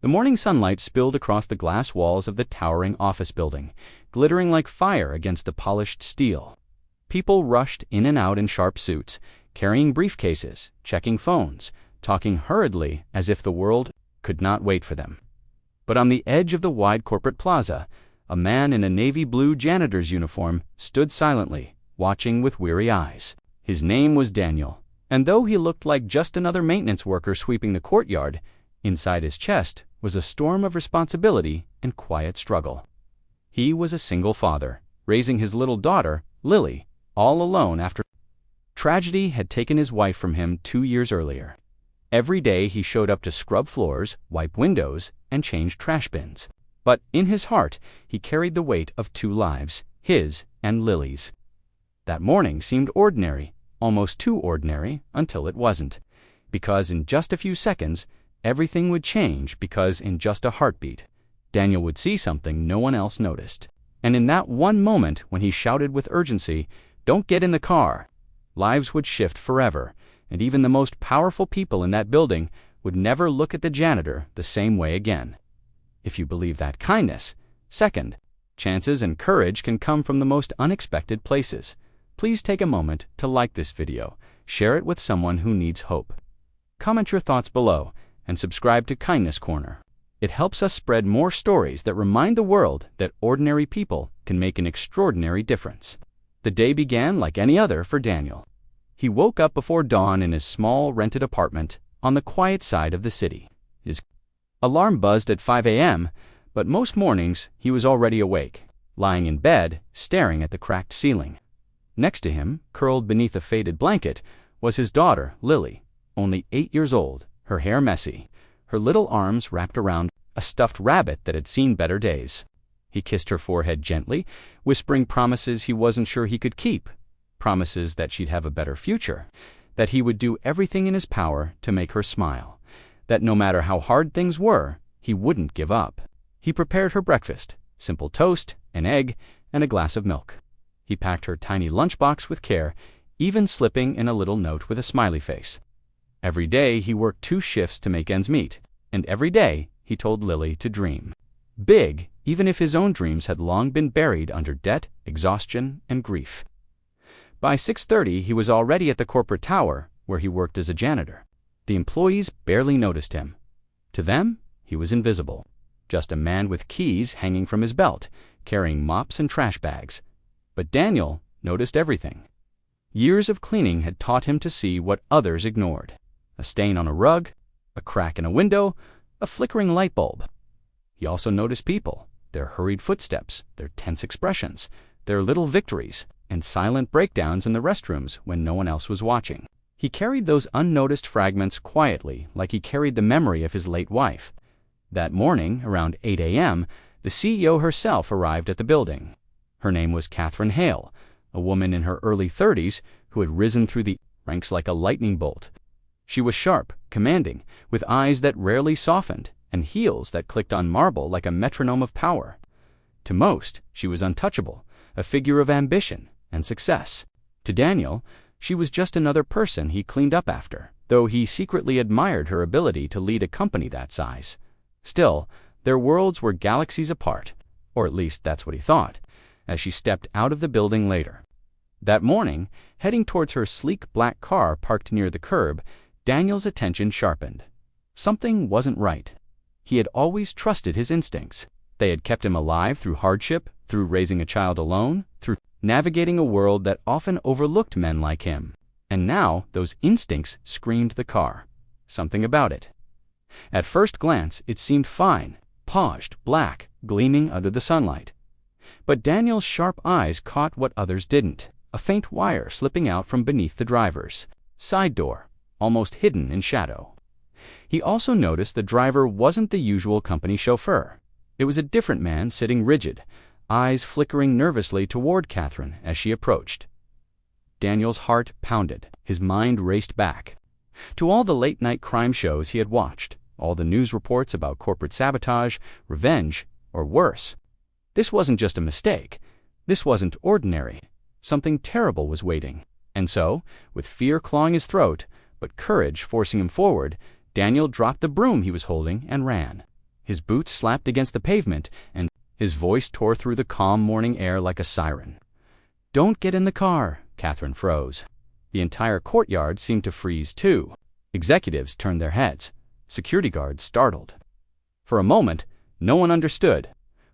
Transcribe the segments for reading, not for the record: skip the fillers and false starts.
The morning sunlight spilled across the glass walls of the towering office building, glittering like fire against the polished steel. People rushed in and out in sharp suits, carrying briefcases, checking phones, talking hurriedly as if the world could not wait for them. But on the edge of the wide corporate plaza, a man in a navy blue janitor's uniform stood silently, watching with weary eyes. His name was Daniel, and though he looked like just another maintenance worker sweeping the courtyard, inside his chest was a storm of responsibility and quiet struggle. He was a single father, raising his little daughter, Lily, all alone after tragedy had taken his wife from him 2 years earlier. Every day he showed up to scrub floors, wipe windows, and change trash bins. But in his heart, he carried the weight of 2 lives, his and Lily's. That morning seemed ordinary, almost too ordinary, until it wasn't. Because in just a few seconds, everything would change, because in just a heartbeat, Daniel would see something no one else noticed. And in that one moment when he shouted with urgency, "Don't get in the car," lives would shift forever, and even the most powerful people in that building would never look at the janitor the same way again. If you believe that kindness, second, chances and courage can come from the most unexpected places. Please take a moment to like this video, share it with someone who needs hope. Comment your thoughts below, and subscribe to Kindness Corner. It helps us spread more stories that remind the world that ordinary people can make an extraordinary difference. The day began like any other for Daniel. He woke up before dawn in his small rented apartment on the quiet side of the city. His alarm buzzed at 5 a.m., but most mornings he was already awake, lying in bed, staring at the cracked ceiling. Next to him, curled beneath a faded blanket, was his daughter, Lily, only 8 years old, her hair messy, her little arms wrapped around a stuffed rabbit that had seen better days. He kissed her forehead gently, whispering promises he wasn't sure he could keep, promises that she'd have a better future, that he would do everything in his power to make her smile, that no matter how hard things were, he wouldn't give up. He prepared her breakfast, simple toast, an egg, and a glass of milk. He packed her tiny lunchbox with care, even slipping in a little note with a smiley face. Every day he worked 2 shifts to make ends meet, and every day he told Lily to dream big, even if his own dreams had long been buried under debt, exhaustion, and grief. By 6:30 he was already at the corporate tower, where he worked as a janitor. The employees barely noticed him. To them, he was invisible, just a man with keys hanging from his belt, carrying mops and trash bags. But Daniel noticed everything. Years of cleaning had taught him to see what others ignored: a stain on a rug, a crack in a window, a flickering light bulb. He also noticed people, their hurried footsteps, their tense expressions, their little victories, and silent breakdowns in the restrooms when no one else was watching. He carried those unnoticed fragments quietly, like he carried the memory of his late wife. That morning, around 8 a.m., the CEO herself arrived at the building. Her name was Catherine Hale, a woman in her early 30s who had risen through the ranks like a lightning bolt. She was sharp, commanding, with eyes that rarely softened, and heels that clicked on marble like a metronome of power. To most, she was untouchable, a figure of ambition and success. To Daniel, she was just another person he cleaned up after, though he secretly admired her ability to lead a company that size. Still, their worlds were galaxies apart, or at least that's what he thought, as she stepped out of the building later. That morning, heading towards her sleek black car parked near the curb, Daniel's attention sharpened. Something wasn't right. He had always trusted his instincts. They had kept him alive through hardship, through raising a child alone, through navigating a world that often overlooked men like him. And now those instincts screamed the car. Something about it. At first glance, it seemed fine, polished, black, gleaming under the sunlight. But Daniel's sharp eyes caught what others didn't: a faint wire slipping out from beneath the driver's side door, almost hidden in shadow. He also noticed the driver wasn't the usual company chauffeur. It was a different man sitting rigid, eyes flickering nervously toward Catherine as she approached. Daniel's heart pounded. His mind raced back to all the late-night crime shows he had watched, all the news reports about corporate sabotage, revenge, or worse. This wasn't just a mistake. This wasn't ordinary. Something terrible was waiting. And so, with fear clawing his throat, but courage forcing him forward, Daniel dropped the broom he was holding and ran. His boots slapped against the pavement, and his voice tore through the calm morning air like a siren. "Don't get in the car!" Catherine froze. The entire courtyard seemed to freeze too. Executives turned their heads. Security guards startled. For a moment, no one understood.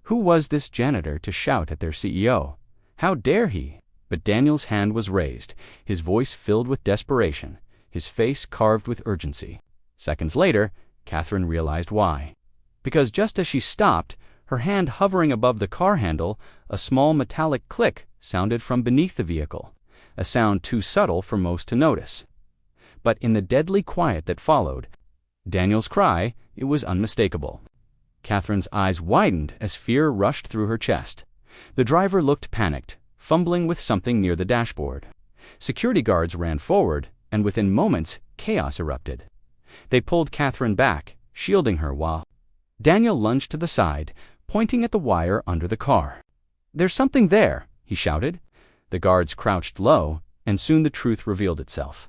Who was this janitor to shout at their CEO? How dare he? But Daniel's hand was raised, his voice filled with desperation, his face carved with urgency. Seconds later, Catherine realized why. Because just as she stopped, her hand hovering above the car handle, a small metallic click sounded from beneath the vehicle, a sound too subtle for most to notice. But in the deadly quiet that followed, Daniel's cry, it was unmistakable. Catherine's eyes widened as fear rushed through her chest. The driver looked panicked, fumbling with something near the dashboard. Security guards ran forward, and within moments, chaos erupted. They pulled Catherine back, shielding her while Daniel lunged to the side, pointing at the wire under the car. "There's something there," he shouted. The guards crouched low, and soon the truth revealed itself.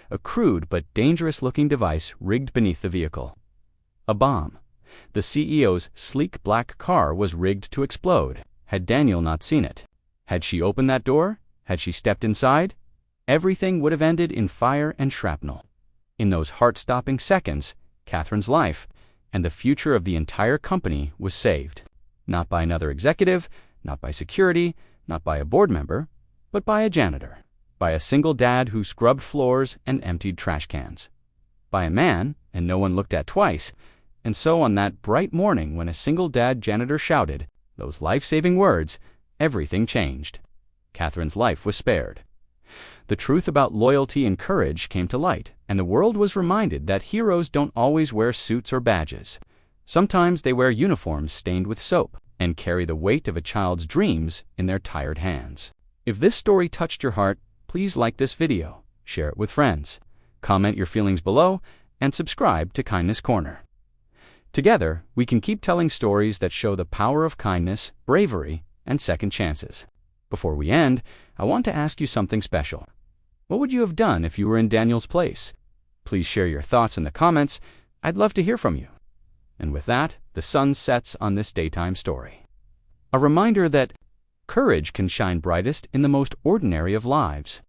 A crude but dangerous-looking device rigged beneath the vehicle. A bomb. The CEO's sleek black car was rigged to explode, had Daniel not seen it. Had she opened that door? Had she stepped inside? Everything would have ended in fire and shrapnel. In those heart-stopping seconds, Catherine's life and the future of the entire company was saved. Not by another executive, not by security, not by a board member, but by a janitor. By a single dad who scrubbed floors and emptied trash cans. By a man, and no one looked at twice. And so on that bright morning when a single dad janitor shouted those life-saving words, everything changed. Catherine's life was spared. The truth about loyalty and courage came to light, and the world was reminded that heroes don't always wear suits or badges. Sometimes they wear uniforms stained with soap and carry the weight of a child's dreams in their tired hands. If this story touched your heart, please like this video, share it with friends, comment your feelings below, and subscribe to Kindness Corner. Together, we can keep telling stories that show the power of kindness, bravery, and second chances. Before we end, I want to ask you something special. What would you have done if you were in Daniel's place? Please share your thoughts in the comments. I'd love to hear from you. And with that, the sun sets on this daytime story. A reminder that courage can shine brightest in the most ordinary of lives.